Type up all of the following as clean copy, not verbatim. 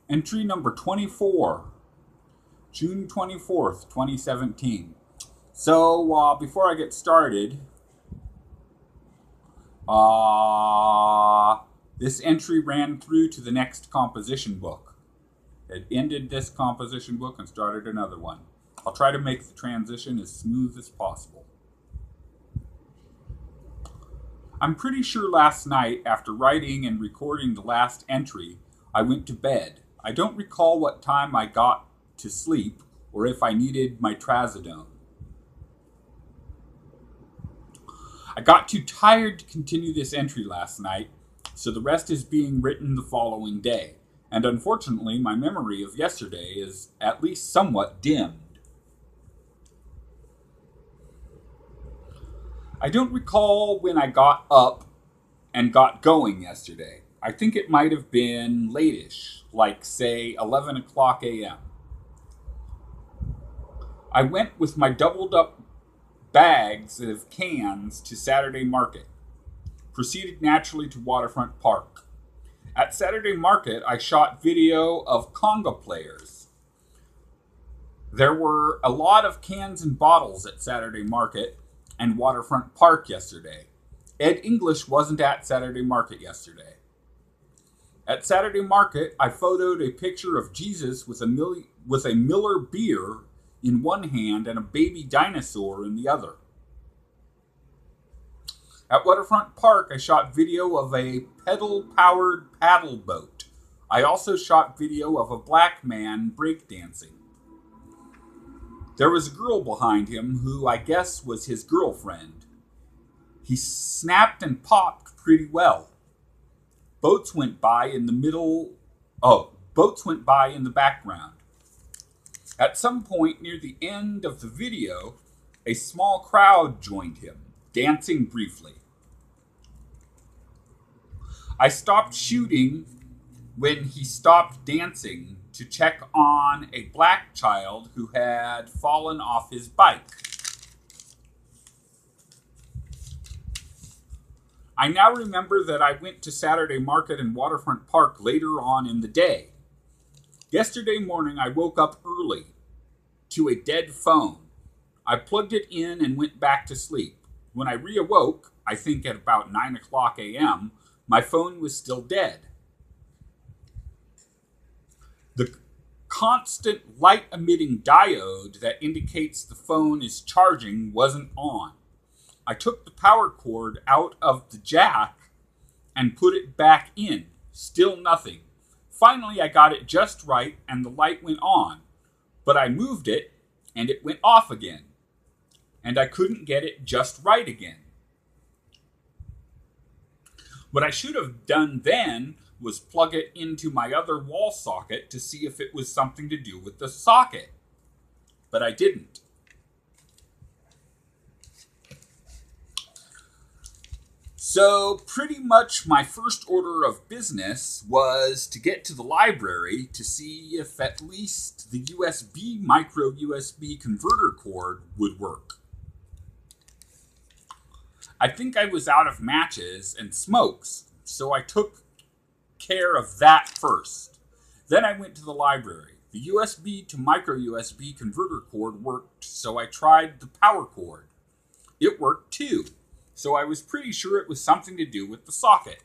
Entry number 24, June 24th, 2017. So, before I get started, this entry ran through to the next composition book. It ended this composition book and started another one. I'll try to make the transition as smooth as possible. I'm pretty sure last night, after writing and recording the last entry, I went to bed. I don't recall what time I got to sleep or if I needed my trazodone. I got too tired to continue this entry last night, so the rest is being written the following day, and unfortunately my memory of yesterday is at least somewhat dimmed. I don't recall when I got up and got going yesterday. I think it might have been late-ish, like say 11 o'clock a.m. I went with my doubled up bags of cans to Saturday Market. Proceeded naturally to Waterfront Park. At Saturday Market, I shot video of conga players. There were a lot of cans and bottles at Saturday Market and Waterfront Park yesterday. Ed English wasn't at Saturday Market yesterday. At Saturday Market, I photoed a picture of Jesus with a Miller beer in one hand and a baby dinosaur in the other. At Waterfront Park, I shot video of a pedal-powered paddle boat. I also shot video of a black man breakdancing. There was a girl behind him who I guess was his girlfriend. He snapped and popped pretty well. Boats went by in the background. At some point near the end of the video, a small crowd joined him, dancing briefly. I stopped shooting when he stopped dancing to check on a black child who had fallen off his bike. I now remember that I went to Saturday Market and Waterfront Park later on in the day. Yesterday morning I woke up early to a dead phone. I plugged it in and went back to sleep. When I reawoke, I think at about 9 o'clock a.m., my phone was still dead. The constant light-emitting diode that indicates the phone is charging wasn't on. I took the power cord out of the jack and put it back in. Still nothing. Finally, I got it just right and the light went on. But I moved it and it went off again. And I couldn't get it just right again. What I should have done then was plug it into my other wall socket to see if it was something to do with the socket. But I didn't. So pretty much my first order of business was to get to the library to see if at least the USB micro USB converter cord would work. I think I was out of matches and smokes, so I took care of that first. Then I went to the library. The USB to micro USB converter cord worked, so I tried the power cord. It worked too, so I was pretty sure it was something to do with the socket.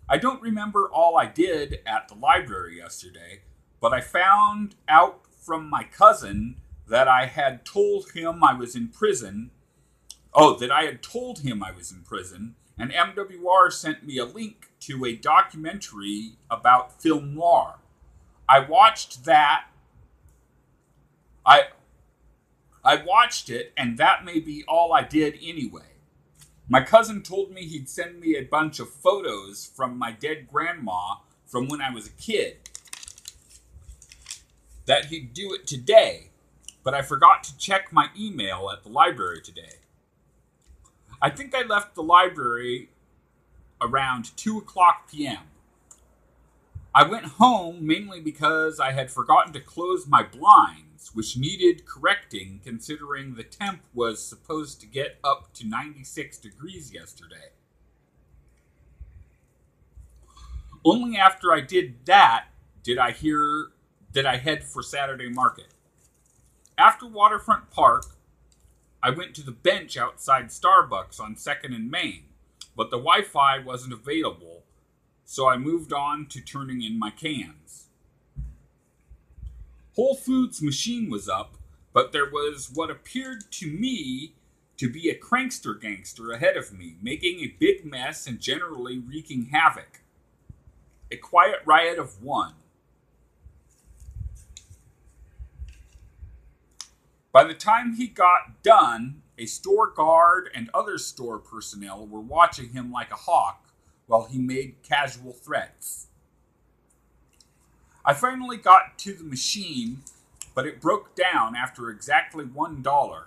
I don't remember all I did at the library yesterday, but I found out from my cousin that I had told him I was in prison. That I had told him I was in prison, and MWR sent me a link to a documentary about film noir. I watched that. I watched it, and that may be all I did anyway. My cousin told me he'd send me a bunch of photos from my dead grandma from when I was a kid. That he'd do it today, but I forgot to check my email at the library today. I think I left the library around 2 o'clock p.m. I went home mainly because I had forgotten to close my blinds, which needed correcting considering the temp was supposed to get up to 96 degrees yesterday. Only after I did that did I head for Saturday Market. After Waterfront Park, I went to the bench outside Starbucks on 2nd and Main, but the Wi-Fi wasn't available, so I moved on to turning in my cans. Whole Foods machine was up, but there was what appeared to me to be a crankster gangster ahead of me, making a big mess and generally wreaking havoc. A quiet riot of one. By the time he got done, a store guard and other store personnel were watching him like a hawk while he made casual threats. I finally got to the machine, but it broke down after exactly $1.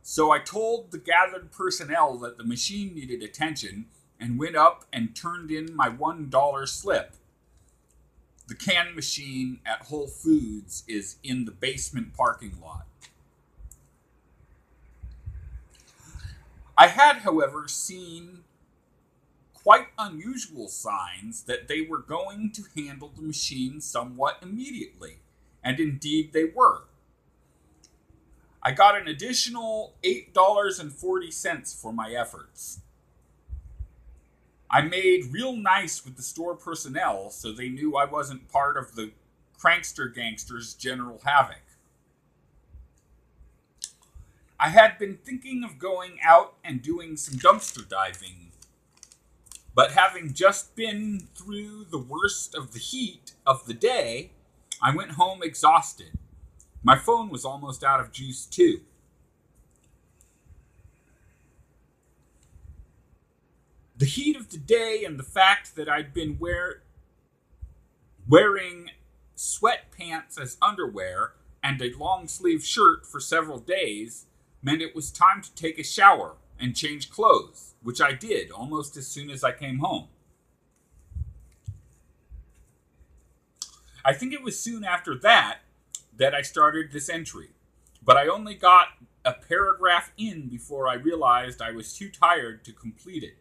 So I told the gathered personnel that the machine needed attention and went up and turned in my $1 slip. The can machine at Whole Foods is in the basement parking lot. I had, however, seen quite unusual signs that they were going to handle the machine somewhat immediately, and indeed they were. I got an additional $8.40 for my efforts. I made real nice with the store personnel so they knew I wasn't part of the crankster gangsters' general havoc. I had been thinking of going out and doing some dumpster diving, but having just been through the worst of the heat of the day, I went home exhausted. My phone was almost out of juice too. The heat of the day and the fact that I'd been wearing sweatpants as underwear and a long sleeve shirt for several days meant it was time to take a shower and change clothes, which I did almost as soon as I came home. I think it was soon after that I started this entry, but I only got a paragraph in before I realized I was too tired to complete it.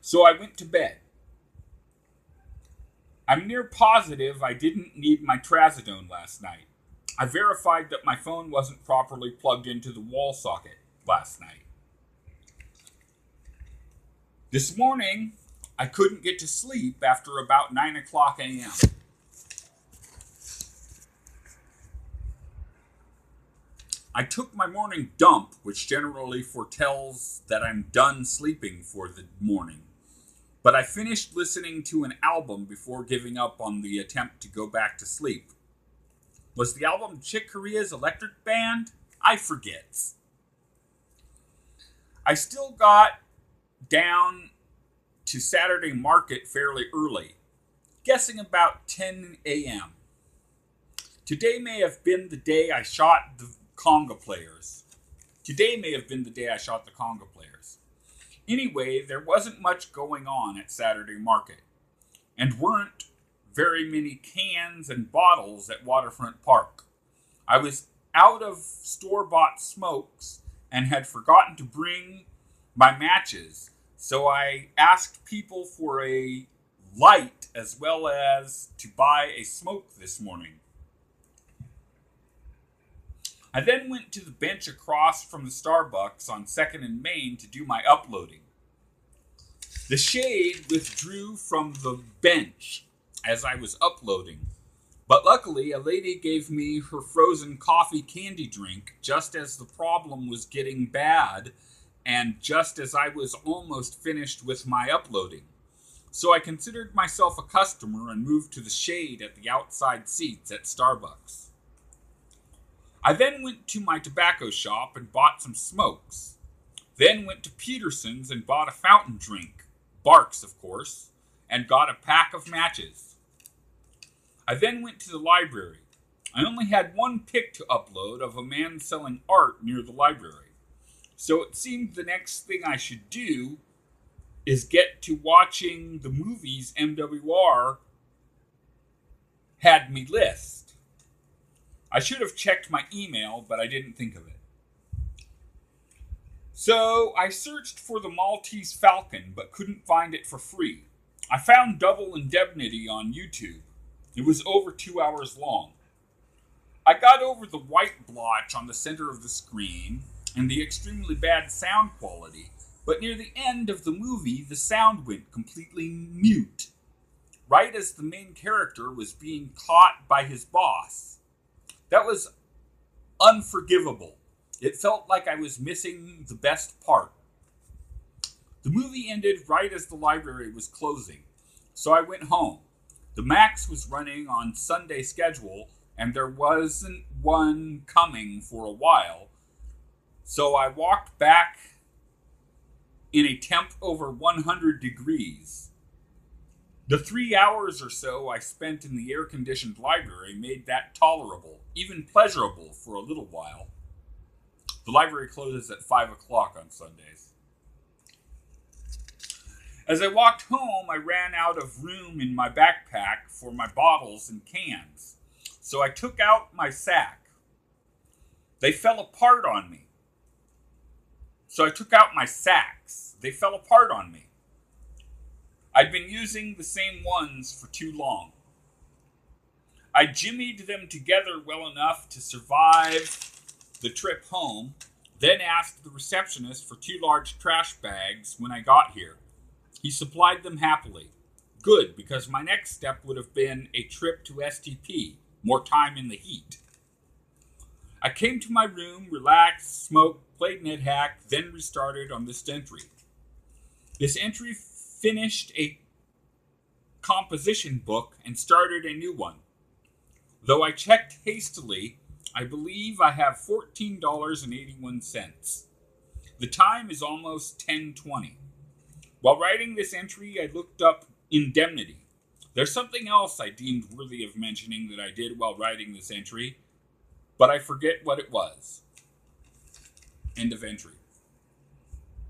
So I went to bed. I'm near positive I didn't need my trazodone last night. I verified that my phone wasn't properly plugged into the wall socket last night. This morning, I couldn't get to sleep after about 9 o'clock a.m. I took my morning dump, which generally foretells that I'm done sleeping for the morning. But I finished listening to an album before giving up on the attempt to go back to sleep. Was the album Chick Corea's Electric Band? I forget. I still got down to Saturday Market fairly early, guessing about 10 a.m. Today may have been the day I shot the conga players. Anyway, there wasn't much going on at Saturday Market, and weren't very many cans and bottles at Waterfront Park. I was out of store-bought smokes and had forgotten to bring my matches, so I asked people for a light as well as to buy a smoke this morning. I then went to the bench across from the Starbucks on 2nd and Main to do my uploading. The shade withdrew from the bench as I was uploading, but luckily a lady gave me her frozen coffee candy drink just as the problem was getting bad and just as I was almost finished with my uploading. So I considered myself a customer and moved to the shade at the outside seats at Starbucks. I then went to my tobacco shop and bought some smokes. Then went to Peterson's and bought a fountain drink, Barks of course, and got a pack of matches. I then went to the library. I only had one pic to upload of a man selling art near the library. So it seemed the next thing I should do is get to watching the movies MWR had me list. I should have checked my email, but I didn't think of it. So I searched for the Maltese Falcon, but couldn't find it for free. I found Double Indemnity on YouTube. It was over 2 hours long. I got over the white blotch on the center of the screen and the extremely bad sound quality, but near the end of the movie, the sound went completely mute, right as the main character was being caught by his boss. That was unforgivable. It felt like I was missing the best part. The movie ended right as the library was closing, so I went home. The Max was running on Sunday schedule, and there wasn't one coming for a while, so I walked back in a temp over 100 degrees. The 3 hours or so I spent in the air-conditioned library made that tolerable, even pleasurable for a little while. The library closes at 5 o'clock on Sundays. As I walked home, I ran out of room in my backpack for my bottles and cans, so I took out my sack. They fell apart on me. So I took out my sacks. They fell apart on me. I'd been using the same ones for too long. I jimmied them together well enough to survive the trip home, then asked the receptionist for 2 large trash bags when I got here. He supplied them happily. Good, because my next step would have been a trip to STP, more time in the heat. I came to my room, relaxed, smoked, played NetHack, then restarted on this entry. This entry finished a composition book and started a new one. Though I checked hastily, I believe I have $14.81. The time is almost 10:20. While writing this entry, I looked up indemnity. There's something else I deemed worthy of mentioning that I did while writing this entry, but I forget what it was. End of entry.